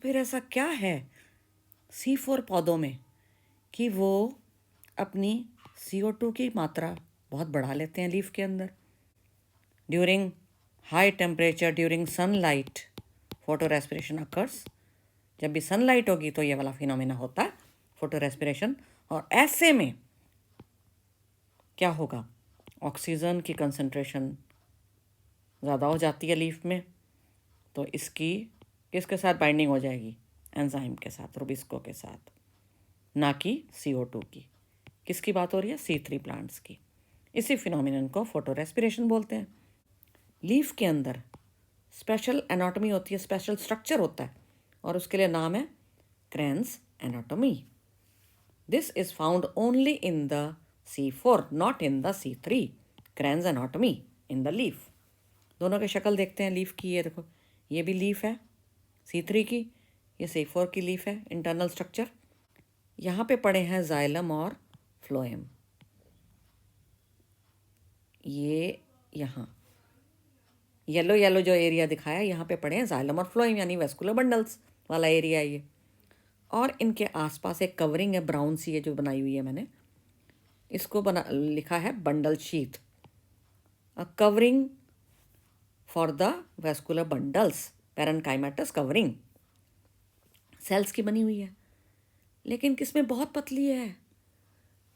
फिर ऐसा क्या है C4 पौधों में कि वो अपनी CO2 की मात्रा बहुत बढ़ा लेते हैं लीफ के अंदर? During high temperature, during sunlight, photo respiration occurs. जब भी सनलाइट होगी तो ये वाला फिनोमेना होता है, फोटो रेस्पिरेशन। और ऐसे में क्या होगा? ऑक्सीजन की कंसंट्रेशन ज़्यादा हो जाती है लीफ में, तो इसकी किसके साथ बाइंडिंग हो जाएगी? एंजाइम के साथ, रुबिस्को के साथ, ना कि CO2 की। किसकी बात हो रही है? C3 प्लांट्स की। इसी फिनोमिनन को फोटो रेस्पिरेशन बोलते हैं। लीफ के अंदर स्पेशल एनाटॉमी होती है, स्पेशल स्ट्रक्चर होता है, और उसके लिए नाम है cranes anatomy. This is found only in the C4, not in the C3। Cranes anatomy in the leaf. दोनों की शक्ल देखते हैं लीफ की। ये देखो, ये भी लीफ है C3 की, ये C4 की लीफ है। इंटरनल स्ट्रक्चर यहाँ पे पड़े हैं जाइलम और फ्लोएम। ये यहाँ येलो येलो जो एरिया दिखाया, यहाँ पे पड़े हैं जाइलम और फ्लोएम, यानी वेस्कुलर बंडल्स वाला एरिया है ये। और इनके आसपास एक कवरिंग है ब्राउन सी, है जो बनाई हुई है मैंने, इसको लिखा है bundle sheath, a covering for the vascular bundles, parenchymatous covering. Cells की बनी हुई है, लेकिन किसमें बहुत पतली है?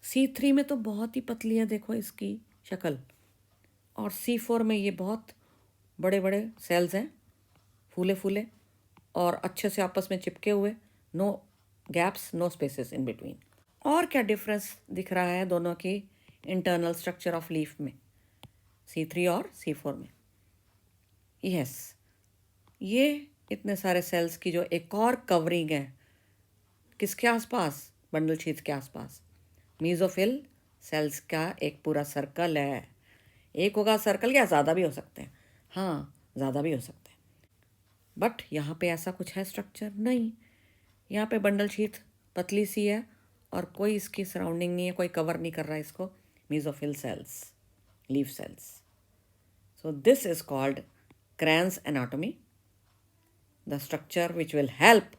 C3 में तो बहुत ही पतली है, देखो इसकी शक्ल। और C4 में ये बहुत बड़े बड़े सेल्स हैं, फूले फूले और अच्छे से आपस में चिपके हुए, no gaps, no spaces in between. और क्या डिफरेंस दिख रहा है दोनों की इंटरनल स्ट्रक्चर ऑफ लीफ में, C3 और C4 में? यस, ये इतने सारे सेल्स की जो एक और कवरिंग है, किसके आसपास? बंडल शीथ के आसपास। मीजोफिल सेल्स का एक पूरा सर्कल है। एक होगा सर्कल, या ज़्यादा भी हो सकते हैं, हाँ ज़्यादा भी हो सकते हैं, बट यहाँ पे ऐसा कुछ है स्ट्रक्चर नहीं। यहाँ पे बंडल शीथ पतली सी है और कोई इसकी सराउंडिंग नहीं है, कोई कवर नहीं कर रहा है इसको, mesophyll cells, leaf cells. So this is called Kranz anatomy, the structure which will help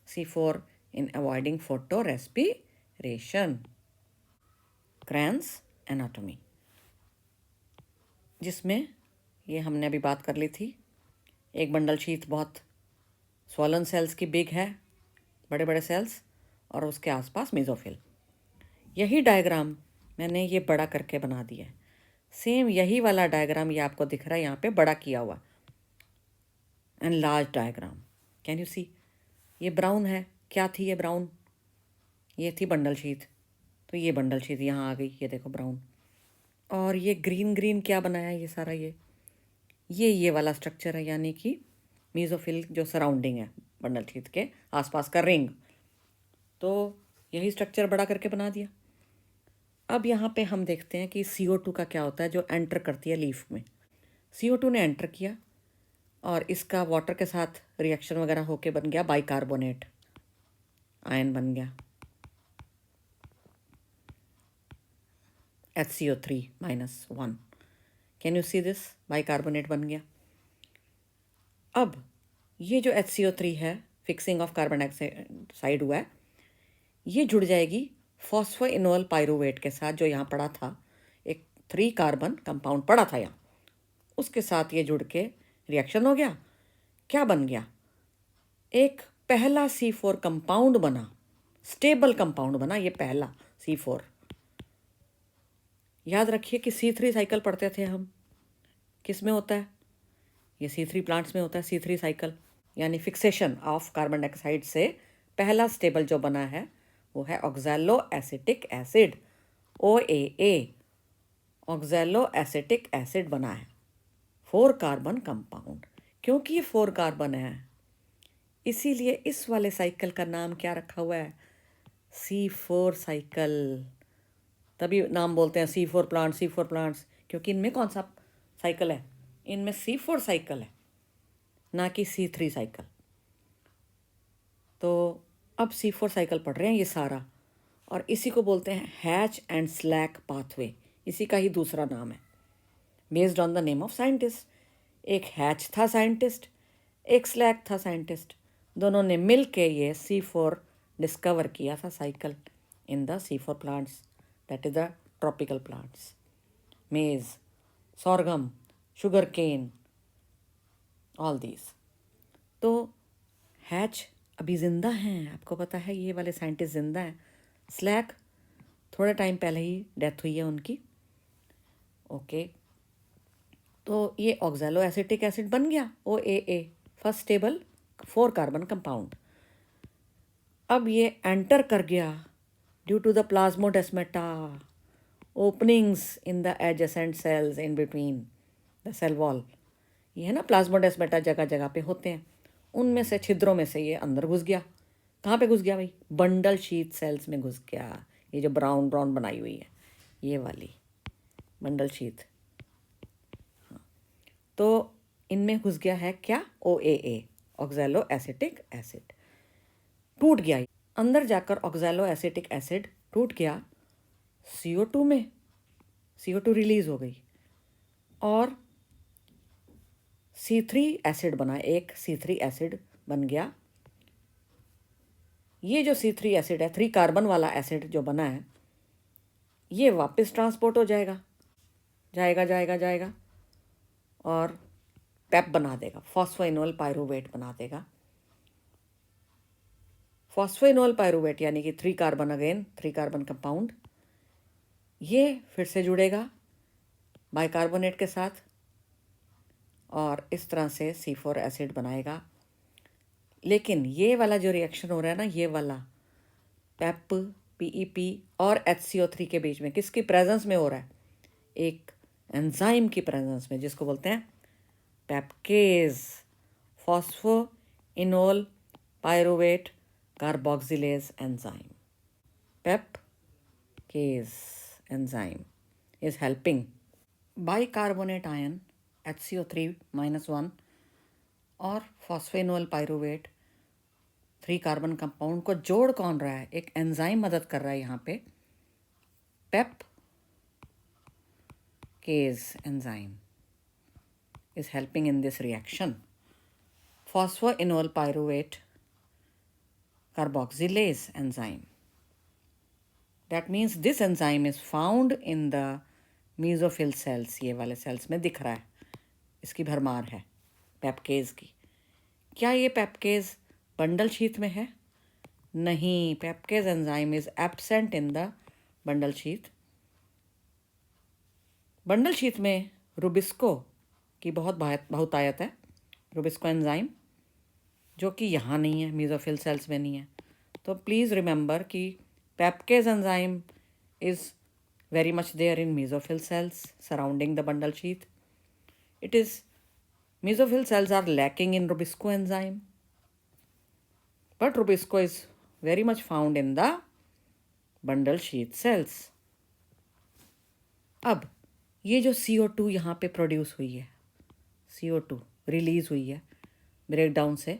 C4 in avoiding photorespiration. Kranz anatomy, जिसमें ये हमने अभी बात कर ली थी, एक बंडल शीथ बहुत स्वॉलन सेल्स की बिग है, बड़े बड़े सेल्स, और उसके आसपास मेजोफिल। यही डायग्राम मैंने ये बड़ा करके बना दिया है। सेम यही वाला डायग्राम ये आपको दिख रहा है यहाँ पे बड़ा किया हुआ, and large diagram. Can you see? ये ब्राउन है, क्या थी ये ब्राउन? ये थी बंडल शीथ, तो ये बंडल शीथ यहाँ आ गई, ये देखो ब्राउन। और ये ग्रीन ग्रीन क्या बनाया ये सारा? ये वाला स्ट्रक्चर है, यानी कि मीजोफिल जो सराउंडिंग है बंडल शीथ के आसपास का रिंग, तो यही स्ट्रक्चर बड़ा करके बना दिया। अब यहाँ पे हम देखते हैं कि CO2 का क्या होता है जो एंटर करती है लीफ में। CO2 ने एंटर किया और इसका वाटर के साथ रिएक्शन वगैरह होके बन गया बाइकार्बोनेट, आयन बन गया HCO3-1। Can you see this? Bicarbonate बन गया। अब ये जो HCO3 है, फिक्सिंग ऑफ कार्बन डाइऑक्साइड हुआ है, ये जुड़ जाएगी फॉस्फोइनोल पायरुवेट के साथ, जो यहाँ पड़ा था, एक 3 कार्बन कंपाउंड पड़ा था यहाँ, उसके साथ ये जुड़ के रिएक्शन हो गया। क्या बन गया? एक पहला C4 कंपाउंड बना, स्टेबल कंपाउंड बना, ये पहला C4। याद रखिए कि C3 साइकिल पढ़ते थे हम, किस में होता है? ये C3 प्लांट्स में होता है C3 साइकिल, यानी फिक्सेशन ऑफ कार्बन डाइऑक्साइड से पहला स्टेबल जो बना है वो है oxalo acetic acid, OAA, oxalo acetic acid बना है, 4 कार्बन कंपाउंड। क्योंकि ये 4 कार्बन है, इसीलिए इस वाले साइकिल का नाम क्या रखा हुआ है? C4 cycle. तभी नाम बोलते हैं C4 प्लांट्स, C4 प्लांट्स, क्योंकि इनमें कौन सा साइकिल है? इनमें C4 साइकिल है, ना कि C3 साइकिल। तो अब C4 साइकिल पढ़ रहे हैं ये सारा, और इसी को बोलते हैं हैच एंड स्लैक पाथवे, इसी का ही दूसरा नाम है, based on the name of scientist. एक हैच था साइंटिस्ट, एक स्लैक था साइंटिस्ट, दोनों ने मिल के ये C4 डिस्कवर किया था cycle in the C4 plants, that is the tropical plants, maize, sorghum, sugarcane, all these. तो हैच अभी ज़िंदा हैं, आपको पता है ये वाले साइंटिस्ट ज़िंदा हैं। स्लैक थोड़े टाइम पहले ही डेथ हुई है उनकी। ओके, तो ये ऑक्सैलो एसिटिक एसिड बन गया OAA, first stable 4 carbon compound. अब ये एंटर कर गया due to the plasmodesmata, openings in the adjacent cells in between the cell wall. ये है ना प्लाज्मोडेस्माटा जगह जगह पे होते हैं, उनमें से छिद्रों में से ये अंदर घुस गया। कहाँ पे घुस गया भाई? बंडल शीथ सेल्स में घुस गया। ये जो ब्राउन ब्राउन बनाई हुई है ये वाली बंडल शीथ, तो इनमें घुस गया है क्या? OAA, oxalo acetic acid. टूट गया अंदर जाकर, ऑक्सैलो एसिटिक एसिड टूट गया CO2 में, CO2 रिलीज हो गई और C3 एसिड बना, एक C3 एसिड बन गया। ये जो C3 एसिड है, 3 कार्बन वाला एसिड जो बना है, ये वापस ट्रांसपोर्ट हो जाएगा जाएगा जाएगा जाएगा और पेप बना देगा, फॉस्फोइनोल पायरुवेट बना देगा। फॉस्फोइनोल पायरुवेट यानी कि 3 कार्बन, अगेन 3 कार्बन कंपाउंड, ये फिर से जुड़ेगा बाइकार्बोनेट के साथ और इस तरह से C4 एसिड बनाएगा। लेकिन ये वाला जो रिएक्शन हो रहा है ना, ये वाला पेप, PEP और HCO3 के बीच में किसकी प्रेजेंस में हो रहा है? एक एंजाइम की प्रेजेंस में, जिसको बोलते हैं PEPcase, phosphoenol pyruvate carboxylase enzyme. PEPcase enzyme is helping bicarbonate ion HCO3-1 और फॉस्फेनोल पायरुवेट 3 कार्बन कंपाउंड को जोड़ कौन रहा है? एक एंजाइम मदद कर रहा है यहाँ पे, PEPcase enzyme is helping in this reaction. Phosphoenol pyruvate carboxylase enzyme. That means this enzyme is found in the mesophil cells. ये वाले सेल्स में दिख रहा है, इसकी भरमार है पेपकेज की। क्या ये पेपकेज बंडल शीथ में है? नहीं, PEPcase enzyme is absent in the bundle sheath. Bundle sheath में रुबिस्को की बहुतायत है, रुबिस्को एंजाइम, जो कि यहाँ नहीं है, मेसोफिल सेल्स में नहीं है। तो प्लीज़ रिमेंबर कि PEPcase enzyme is very much there in mesophyll cells surrounding the bundle sheath. It is, mesophyll cells are lacking in Rubisco enzyme, but Rubisco is very much found in the bundle sheath cells. अब ये जो CO2 यहाँ पे produce हुई है, CO2 release हुई है breakdown से,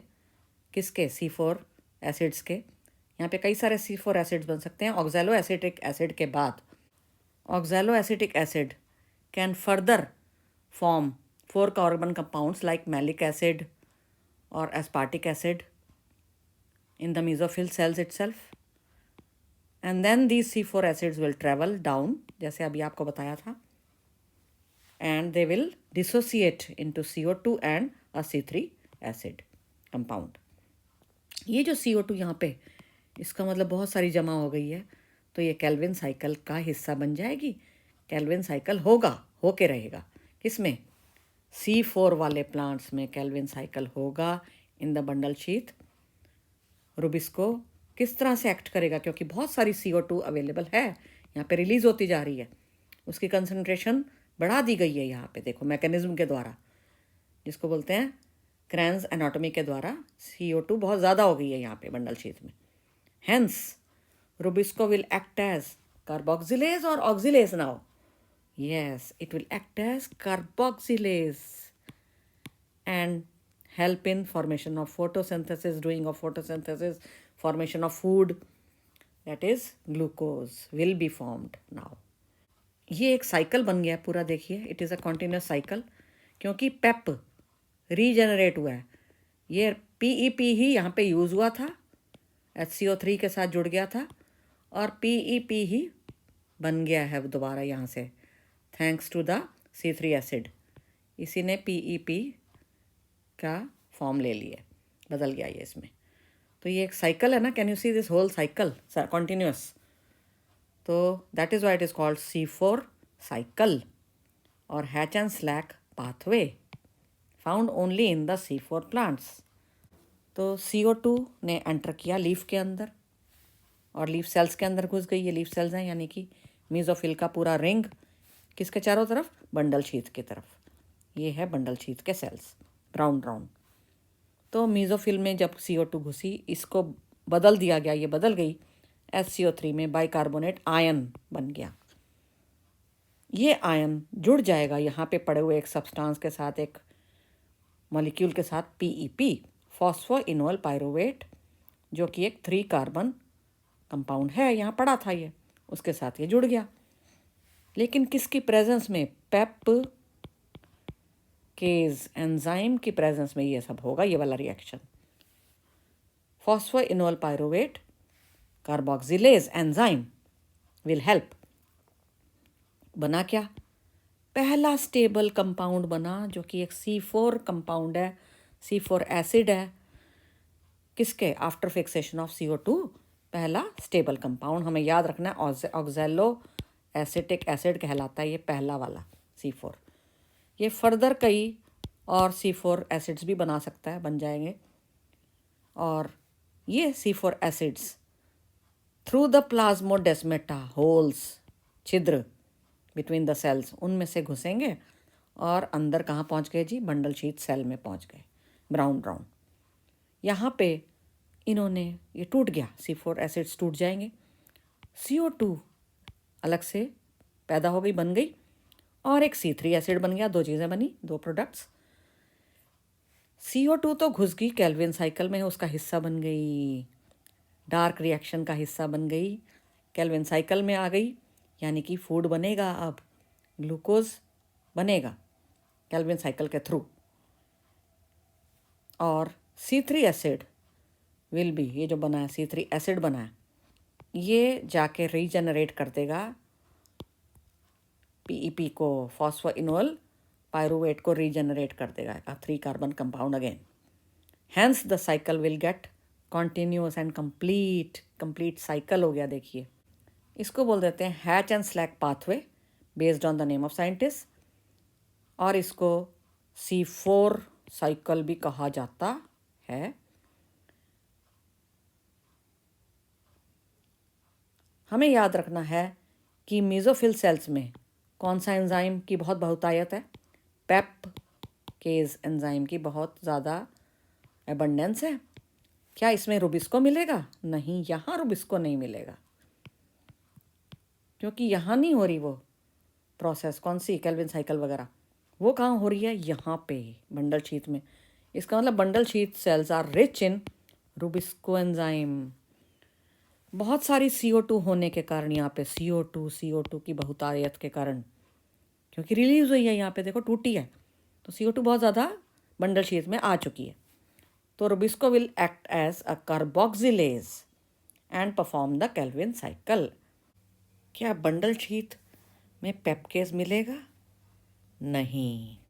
किसके? C4 एसिड्स के। यहाँ पे कई सारे C4 एसिड्स बन सकते हैं। ऑक्सैलो एसिटिक एसिड के बाद oxaloacetic acid can further form 4 carbon compounds like malic acid or aspartic acid in the mesophyll cells itself, and then these C4 acids will travel down, जैसे अभी आपको बताया था, and they will dissociate into CO2 and a C3 acid compound. ये जो CO2 यहाँ पे, इसका मतलब बहुत सारी जमा हो गई है, तो ये केल्विन साइकिल का हिस्सा बन जाएगी। केल्विन साइकिल होके रहेगा किसमें? C4 वाले प्लांट्स में केल्विन साइकिल होगा इन द बंडल शीथ। रुबिस्को किस तरह से एक्ट करेगा? क्योंकि बहुत सारी CO2 अवेलेबल है, यहाँ पे रिलीज होती जा रही है, उसकी कंसंट्रेशन बढ़ा दी गई है यहाँ पे, देखो मैकेनिज्म के द्वारा, जिसको बोलते हैं क्रैन्स एनाटॉमी के द्वारा CO2 बहुत ज़्यादा हो गई है यहाँ पे बंडल शीथ में। Hence Rubisco will act as carboxylase or oxalase now? Yes, it will act as carboxylase and help in formation of photosynthesis, doing of photosynthesis, formation of food, that is glucose will be formed now. ये एक cycle बन गया पूरा, देखिए, it is a continuous cycle, क्योंकि पेप regenerate हुआ है। ये PEP ही यहाँ पे यूज़ हुआ था, HCO3 के साथ जुड़ गया था और PEP ही बन गया है दोबारा यहाँ से, thanks to the C3 acid. इसी ने PEP का फॉर्म ले लिया, बदल गया ये इसमें। तो ये एक साइकिल है ना, can you see this whole cycle continuous. तो that is why it is called C4 cycle और Hatch and Slack pathway found only in the C4 plants. तो CO2 ने एंटर किया लीफ के अंदर और लीफ सेल्स के अंदर घुस गई। ये लीफ सेल्स हैं, यानी कि मीजोफिल का पूरा रिंग किसके चारों तरफ, बंडल शीथ की तरफ। ये है बंडल शीथ के सेल्स, ब्राउन ब्राउन। तो मीजोफिल में जब CO2 घुसी, इसको बदल दिया गया, ये बदल गई HCO3 में बाइकार्बोनेट आयन बन गया। ये आयन जुड़ जाएगा यहाँ पे पड़े हुए एक सब्सटेंस के साथ, एक मॉलिक्यूल के साथ, PEP फॉस्फोइनोल पायरुवेट, जो कि एक 3 कार्बन कंपाउंड है, यहाँ पड़ा था ये, उसके साथ ये जुड़ गया। लेकिन किसकी प्रेजेंस में, पेप केज एंजाइम की प्रेजेंस में ये सब होगा, ये वाला reaction. Phosphoenol pyruvate carboxylase enzyme will help. बना क्या, पहला स्टेबल कंपाउंड बना जो कि एक C4 कंपाउंड है, C4 एसिड है, किसके, आफ्टर फिक्सेशन ऑफ CO2 पहला स्टेबल कंपाउंड हमें याद रखना है, ऑक्सैलो एसिटिक एसिड कहलाता है ये पहला वाला C4। ये फर्दर कई और C4 एसिड्स भी बना सकता है, बन जाएंगे। और ये C4 acids through the plasmodesmata holes, छिद्र बिटवीन द सेल्स, उनमें से घुसेंगे और अंदर कहाँ पहुँच गए जी, बंडल शीथ सेल में पहुँच गए, ब्राउन ब्राउन। यहाँ पे इन्होंने, ये टूट गया, C4 एसिड्स टूट जाएंगे, CO2 अलग से पैदा हो गई, बन गई, और एक C3 एसिड बन गया, 2 चीज़ें बनी, 2 प्रोडक्ट्स। CO2 तो घुस गई केल्विन साइकिल में, उसका हिस्सा बन गई, डार्क रिएक्शन का हिस्सा बन गई, केल्विन साइकिल में आ गई, यानी कि फूड बनेगा, अब ग्लूकोज बनेगा केल्विन साइकिल के थ्रू। और C3 एसिड विल बी, ये जो बना है C3 एसिड बना है, ये जाके रीजनरेट कर देगा PEP को, फॉस्फोइनोल पायरुवेट को रीजनरेट कर देगा, 3 carbon compound again. Hence the cycle will get continuous and complete cycle हो गया। देखिए, इसको बोल देते हैं Hatch and Slack pathway based on the name of scientist, और इसको C4 साइकिल भी कहा जाता है। हमें याद रखना है कि मेसोफिल सेल्स में कौन सा एंजाइम की बहुत बहुतायत है, पेप केज एंजाइम की बहुत ज़्यादा एबंडेंस है। क्या इसमें रुबिस्को मिलेगा, नहीं, यहाँ रुबिस्को नहीं मिलेगा, क्योंकि यहाँ नहीं हो रही वो प्रोसेस, कौन सी, केल्विन साइकिल वगैरह, वो कहाँ हो रही है, यहाँ पे बंडल शीथ में। इसका मतलब bundle sheath cells are rich in rubisco enzyme. बहुत सारी CO2 होने के कारण यहाँ पे CO2 की बहुतायत के कारण, क्योंकि रिलीज हुई है यहाँ पे, देखो टूटी है, तो CO2 बहुत ज़्यादा बंडल शीथ में आ चुकी है। तो rubisco will act as a carboxylase and perform the Calvin cycle. क्या बंडल शीथ में पेपकेज मिलेगा, नहीं।